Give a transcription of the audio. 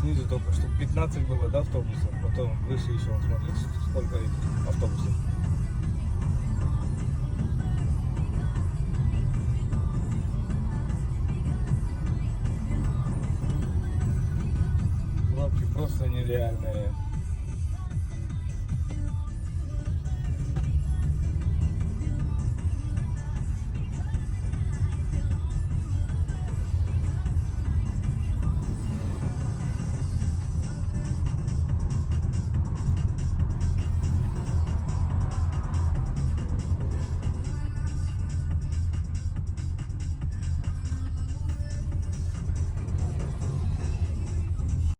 снизу только штук 15 было, да, автобусов. Потом выше еще, он смотрит, сколько их автобусов. Пробки просто нереальные.